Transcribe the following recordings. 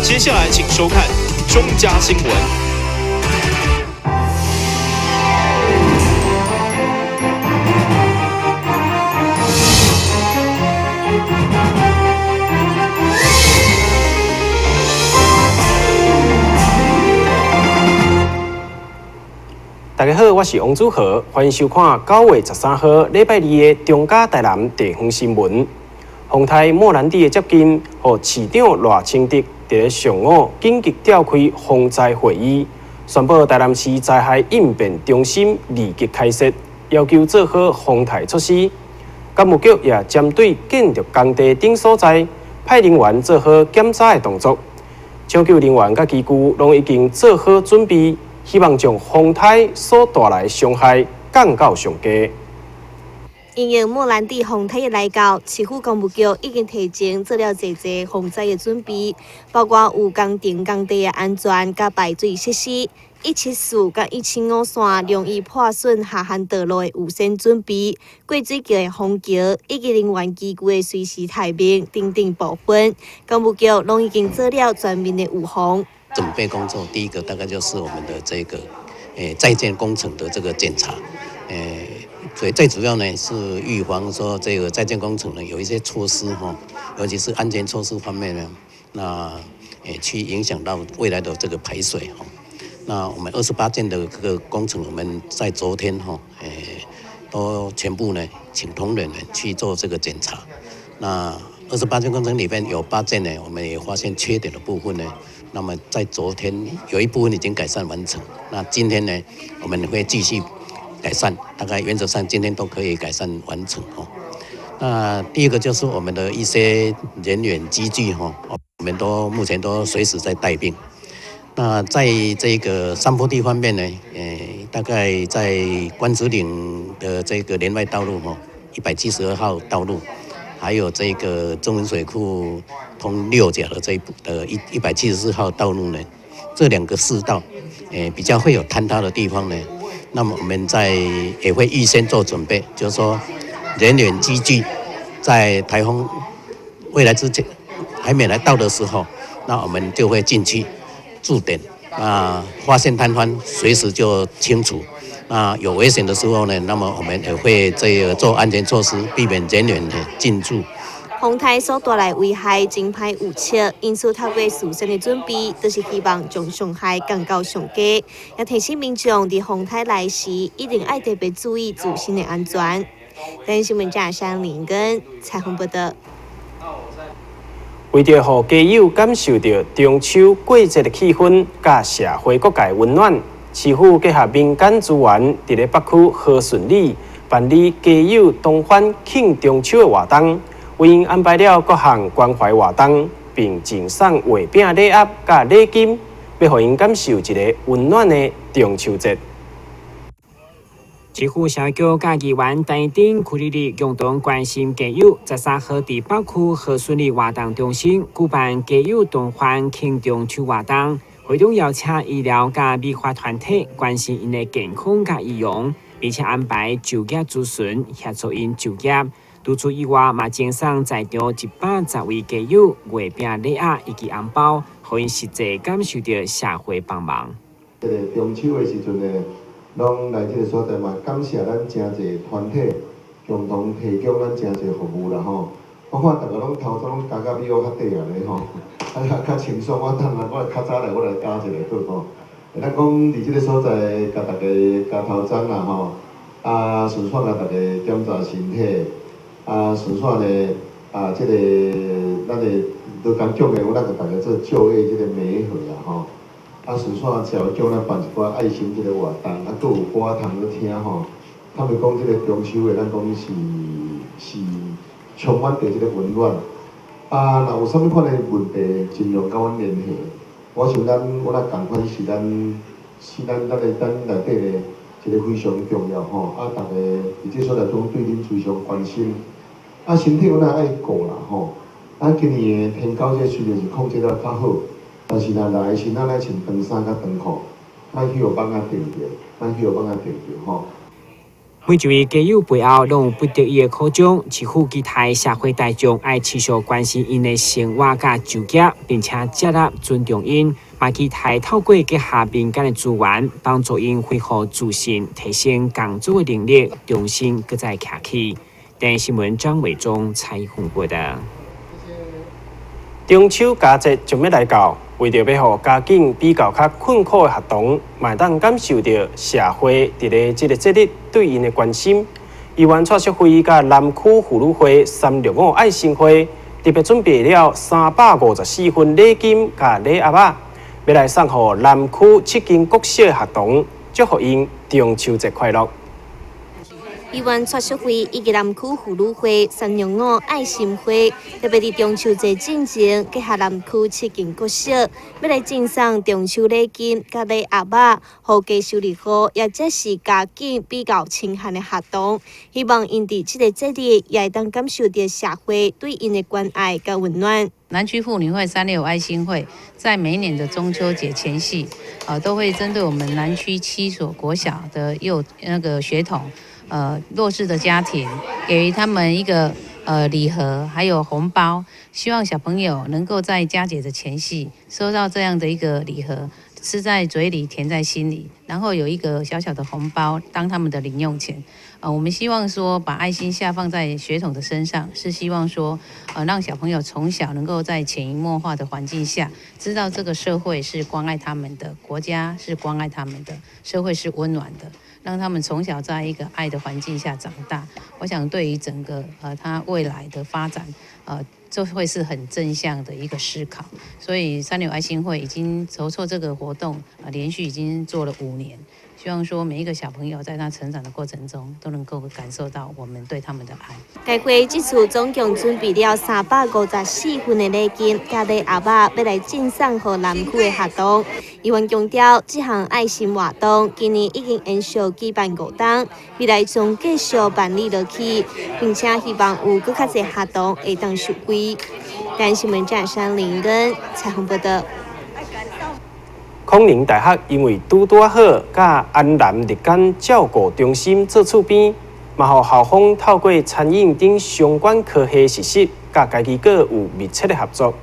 接下来请收看中嘉新闻。大家好，我是王祖和，欢迎收看9月13号礼拜二的中嘉台南地方新闻。风台莫兰蒂的接近，和市长赖清德在上午紧急召开风灾会议，宣布台南市灾害应变中心立即开设，要求做好风台措施。干务局也针对建筑工地等所在派人员做好检查的动作，抢救人员甲机具拢已经做好准备。希望将风台所带来伤害降到上低。因应莫兰蒂风台的来到，市府公务局已经提前做了侪防灾的准备，包括有工程工地的安全甲排水设施，174甲175线容易破损下陷道路的优先准备，过水桥的封桥以及人员机具的随时待命等等部分，公务局拢已经做了全面的预防。准备工作，第一个大概就是我们的这个，在建工程的这个检查，所以最主要呢是预防说这个在建工程呢有一些措施哈，尤其是安全措施方面呢，那去影响到未来的这个排水哈。那我们28件的这个工程，我们在昨天哈，都全部呢请同仁呢去做这个检查。那28件工程里面有8件呢，我们也发现缺点的部分呢。那么在昨天有一部分已经改善完成，那今天呢，我们会继续改善，大概原则上今天都可以改善完成哦。那第一个就是我们的一些人员机具哈，我们都目前都随时在待命。那在这个山坡地方面呢，大概在关子岭的这个连外道路哈，172号道路。还有这个中文水库通6甲的这一部174号道路呢，这2个市道，比较会有坍塌的地方呢，那么我们也会预先做准备，就是说人员机具在台风未来之前还没来到的时候，那我们就会进去驻点，发现坍方随时就清除。那有危险的时候呢，那么我们也会做安全措施，避免人员进驻。风台所带来危害真歹预测，因此透过事先的准备，就是希望将伤害降到上低，也提醒民众伫风台来时一定要特别注意自身的安全。台新闻站上林根采访报道。为着让家友感受到中秋过节的气氛，甲社会各界温暖。市府结合民间资源，伫咧北区和顺里办理家友同欢庆中秋的活动，为因安排了各项关怀活动，并赠送月饼礼盒甲礼金，要互因感受一个温暖的中秋节。市府社局甲议员等等区里里共同关心家友，13号伫北区和顺里活动中心举办家友同欢庆中秋活动。会中邀请医疗甲美化团体关心因的健康甲仪容，并且安排就业咨询协助因就业。除此以外，嘛赠送在场110位家友月饼礼盒以及红包，互因实际感受到社会帮忙。这个中秋的时阵呢，拢来这个所在嘛，感谢咱真侪团体共同提供咱真侪服务啦吼。我看大家拢头早拢加到比我较短啊咧吼。较清爽，我较早来，我来加一个好吼。咱讲伫即个所在，甲大家加头针啦吼，顺便甲大家检查身体，顺便咧，即个咱的都工局的，咱甲大家做就业即个媒合啦吼。顺便朝叫咱办一寡爱心即个活动，佫有歌通去听吼。他们讲即个中秋的，咱讲是充满着即个温暖。若有啥物款的问题，尽量甲阮联系。我想我共款是咱内底的一个非常重要吼。大家伫即所在中对恁非常关心。身体阮也爱顾啦吼。今年的天狗这虽然是控制得较好，但是若来时咱爱穿长衫甲长裤，莫去互蚊仔叮着，莫去互蚊仔叮着吼。每一位家友背后拢有不得已的苦衷，市府期待社会大众爱持续关心因的生活甲就业，并且接纳尊重因，嘛期待透过结合民间的资源，帮助因恢复自信，提升工作的能力，重新搁再徛起。电视新闻张伟忠采访报道。中秋佳节就要来到，为着要互家境比较较困苦的学童，嘛当感受到社会伫咧这个节日对因的关心。议员蔡淑惠甲南区妇女会365爱心会特别准备了354份礼金甲礼盒仔，要来送予南区7间国小的学童，祝福因中秋节快乐。议员蔡淑惠以及南区妇女会365爱心会，特别伫中秋节进前，结合南区7间国小，要来赠送中秋礼金甲礼盒仔，互家收入好，也即是家境比较清寒的学童。希望因伫即个节日，也会当感受到社会对因的关爱甲温暖。南区妇女会365爱心会在每一年的中秋节前夕，都会针对我们南区7所国小的学童。弱势的家庭，给予他们一个礼盒，还有红包，希望小朋友能够在佳节的前夕收到这样的一个礼盒，吃在嘴里，甜在心里，然后有一个小小的红包当他们的零用钱。我们希望说把爱心下放在学童的身上，是希望说让小朋友从小能够在潜移默化的环境下，知道这个社会是关爱他们的，国家是关爱他们的，社会是温暖的。让他们从小在一个爱的环境下长大，我想对于整个他未来的发展，就会是很正向的一个思考。所以365爱心会已经筹措这个活动，连续已经做了5年。希望说每一个小朋友在他成长的过程中，都能够感受到我们对他们的爱。该会这次总共准备了354份的礼金甲礼盒仔，要来赠送予南区的学童。议员强调，这项爱心活动今年已经延续举办5档，未来将继续办理落去，并且希望有更较侪学童会当受惠。台新闻站山林根采访报道。康宁大学因为拄好，甲安南日间照顾中心做厝边，嘛互校方透过餐饮等相关科系实习，甲家己个有密切的合作。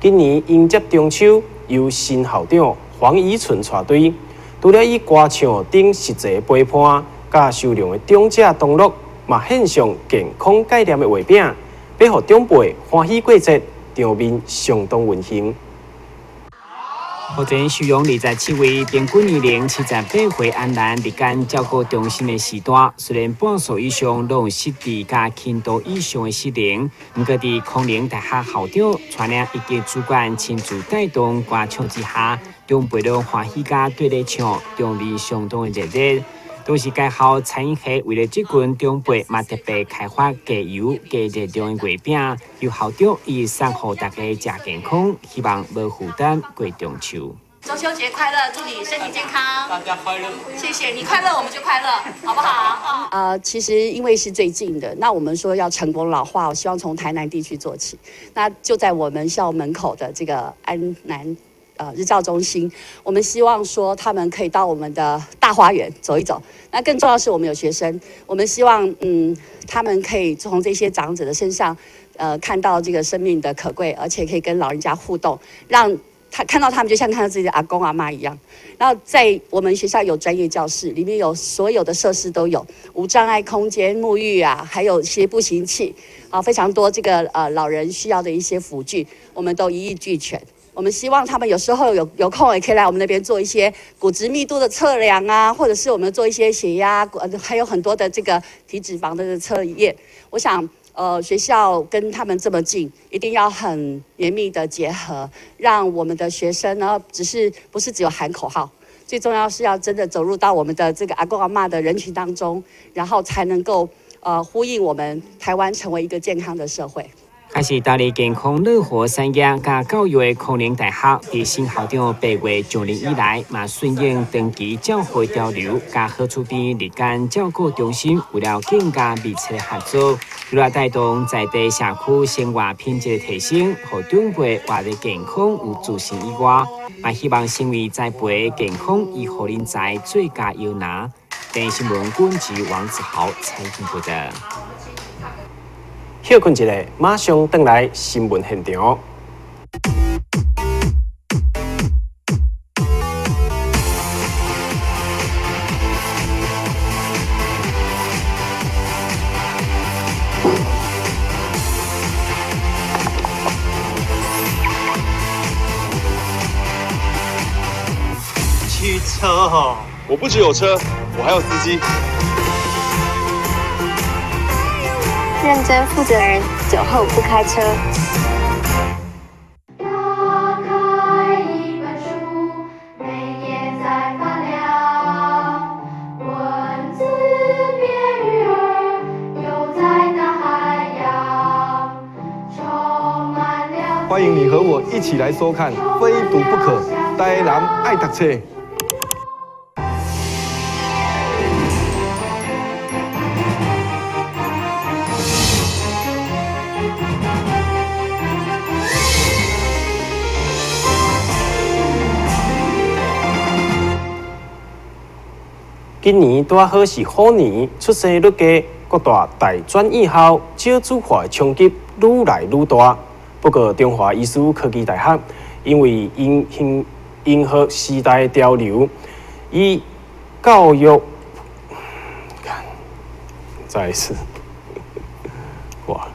今年迎接中秋，由新校长黄怡纯带队，除了以歌唱等实际陪伴，甲优良的长者同乐，嘛献上健康概念的画饼，要互长辈欢喜过节，场面相当温馨。目前使用27位平均年龄78岁安南日间照顾中心的时段，虽然半数以上拢有失智加轻度以上的失灵，不过伫康宁大学校长带领以及主管亲自带动歌唱之下，长辈拢欢喜加对咧唱，场面相当的热烈。同时，该校餐饮系为了这群长辈，嘛特别开发加油、加热量的月饼，由校长以送予大家食健康，希望无负担过中秋。中秋节快乐，祝你身体健康，大家快乐。谢谢你快乐，我们就快乐，好不好？其实因为是最近的，那我们说要成功老化，我希望从台南地区做起。那就在我们校门口的这个安南日照中心，我们希望说他们可以到我们的大花园走一走。那更重要的是，我们有学生，我们希望他们可以从这些长者的身上，看到这个生命的可贵，而且可以跟老人家互动，让他看到他们就像看到自己的阿公阿嬷一样。然后在我们学校有专业教室，里面有所有的设施都有，无障碍空间、沐浴啊，还有一些步行器啊，非常多这个老人需要的一些辅具，我们都一应俱全。我们希望他们有时候有空也可以来我们那边做一些骨质密度的测量啊，或者是我们做一些血压，还有很多的这个体脂肪的测验。我想，学校跟他们这么近，一定要很严密的结合，让我们的学生呢，不是只有喊口号，最重要是要真的走入到我们的这个阿公阿嬷的人群当中，然后才能够呼应我们台湾成为一个健康的社会。开始打理健康乐活产业加教育的康宁大学，伫新校长8月上任以来，嘛顺应长期教会潮流，加好厝边日间照顾中心，为了更加密切的合作，除了带动在地社区生活品质的提升，和长辈活得健康有自信以外，嘛希望成为栽培健康与好人才最佳摇篮。电新闻官及王子豪采访报道。休困一下，马上回来新闻现场。汽车哦，我不只有车，我还有司机。认真负责人，酒后不开车。打开一本书，每页在发亮，文字变鱼儿，游在大海洋，充满了。欢迎你和我一起来收看《非读不可》，台南爱读册。今年拄好是虎年，出生率低、国大大专院校少子化的冲击愈来愈大。不过，中华医师科技大学因为迎合时代潮流，以教育，再一次，哇！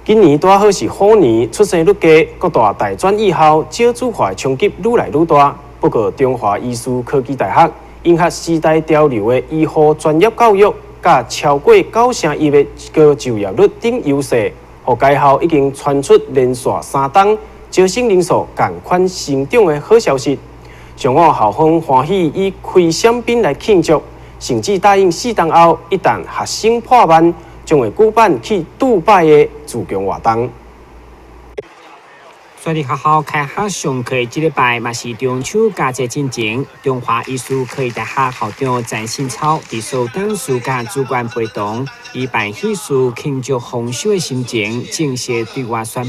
今年拄好是虎年，出生率低、国大大专院校少子化的冲击愈来愈大。不过，中华医师科技大学迎合时代潮流的医护专业教育，甲超过9成1的高就业率等优势，互该校已经传出连续3档招生人数同款成长的好消息。上午校方欢喜以开香槟来庆祝，甚至答应4档后，一旦学生破万，将会举办去杜拜的自强活动。所以学校开学上课这礼拜嘛是中秋佳节进前，中华艺术科技大学校长詹新超伫首档暑假主管陪同，以办喜事庆祝丰收的心情，正式对外宣